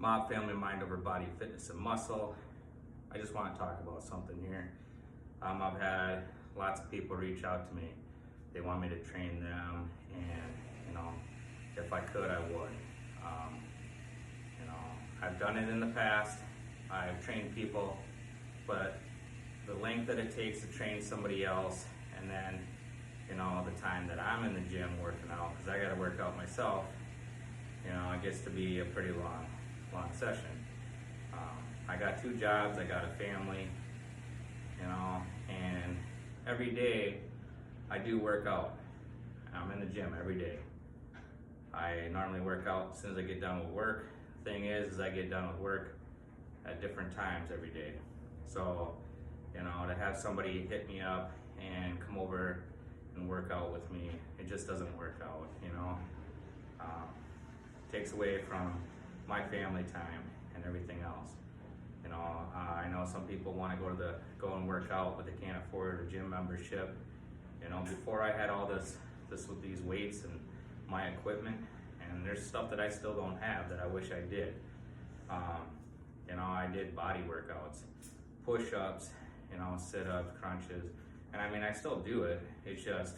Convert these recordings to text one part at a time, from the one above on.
Mob Family Mind Over Body Fitness and Muscle. I just want to talk about something here. I've had lots of people reach out to me. They want me to train them, and if I could, I would. I've done it in the past. I've trained people, but the length that it takes to train somebody else, and then the time that I'm in the gym working out, because I got to work out myself, it gets to be a pretty long session. I got 2 jobs, I got a family, and every day I do work out. I'm in the gym every day. I normally work out as soon as I get done with work. Thing is I get done with work at different times every day. So, to have somebody hit me up and come over and work out with me, it just doesn't work out, takes away from my family time and everything else. I know some people want to go and work out, but they can't afford a gym membership. Before I had all this with these weights and my equipment, and there's stuff that I still don't have that I wish I did. I did body workouts, push-ups, sit-ups, crunches, and I still do it. It's just,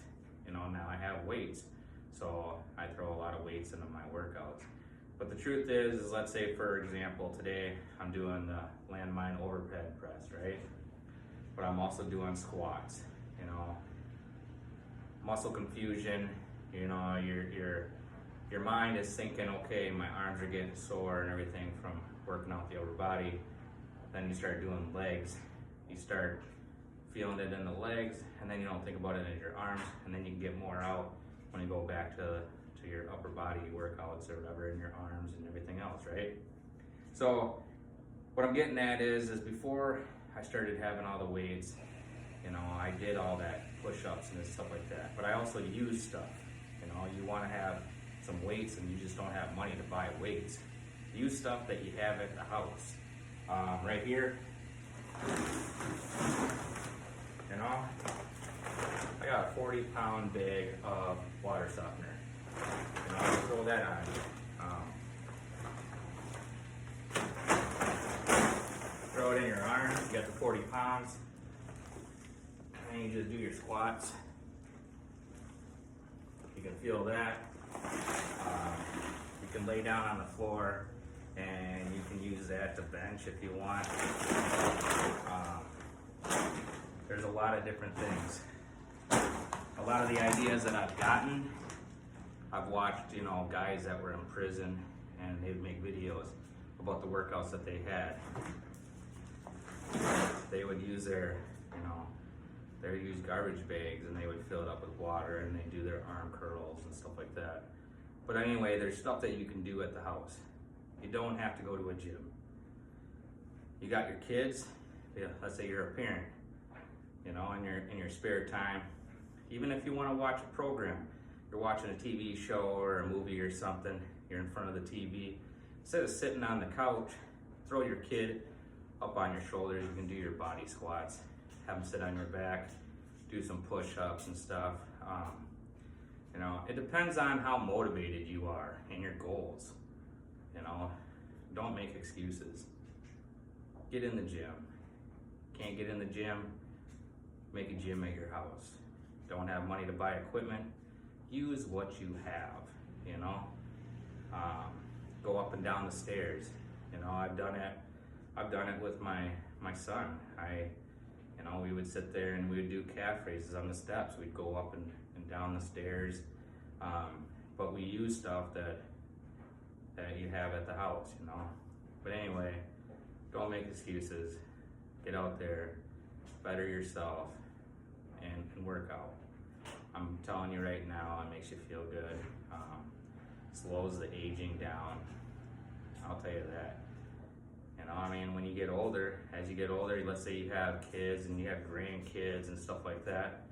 now I have weights, so I throw a lot of weights into my workouts. But the truth is let's say, for example, today I'm doing the landmine overhead press, right? But I'm also doing squats, muscle confusion, your mind is thinking, okay, my arms are getting sore and everything from working out the upper body. Then you start doing legs, you start feeling it in the legs, and then you don't think about it in your arms, and then you can get more out when you go back to your upper body workouts or whatever in your arms and everything else, right? So what I'm getting at is before I started having all the weights, I did all that push-ups and stuff like that, but I also use stuff. You want to have some weights and you just don't have money to buy weights. Use stuff that you have at the house. Right here, I got a 40-pound bag of water softener. Throw that on. Throw it in your arms. You got the 40 pounds. And you just do your squats. You can feel that. You can lay down on the floor and you can use that to bench if you want. There's a lot of different things. A lot of the ideas that I've gotten, I've watched, guys that were in prison, and they'd make videos about the workouts that they had. They would use they would use garbage bags, and they would fill it up with water, and they'd do their arm curls and stuff like that. But anyway, there's stuff that you can do at the house. You don't have to go to a gym. You got your kids, let's say you're a parent, in your spare time, even if you want to watch a program, you're watching a TV show or a movie or something, you're in front of the TV, instead of sitting on the couch, throw your kid up on your shoulders. You can do your body squats, have them sit on your back, do some push-ups and stuff. It depends on how motivated you are and your goals. Don't make excuses. Get in the gym. Can't get in the gym, make a gym at your house. Don't have money to buy equipment, use what you have, go up and down the stairs. I've done it with my son. We would sit there and we would do calf raises on the steps. We'd go up and down the stairs, but we use stuff that you have at the house, But anyway, don't make excuses. Get out there, better yourself, and work out. I'm telling you right now, it makes you feel good. Slows the aging down. I'll tell you that. When you get older, as you get older, let's say you have kids and you have grandkids and stuff like that,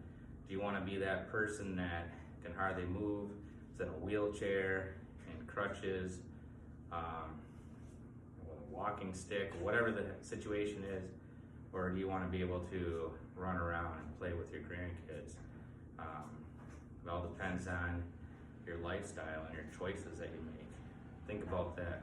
do you want to be that person that can hardly move, is in a wheelchair, and crutches, with a walking stick, whatever the situation is, or do you want to be able to run around and play with your grandkids? It all depends on your lifestyle and your choices that you make. Think about that.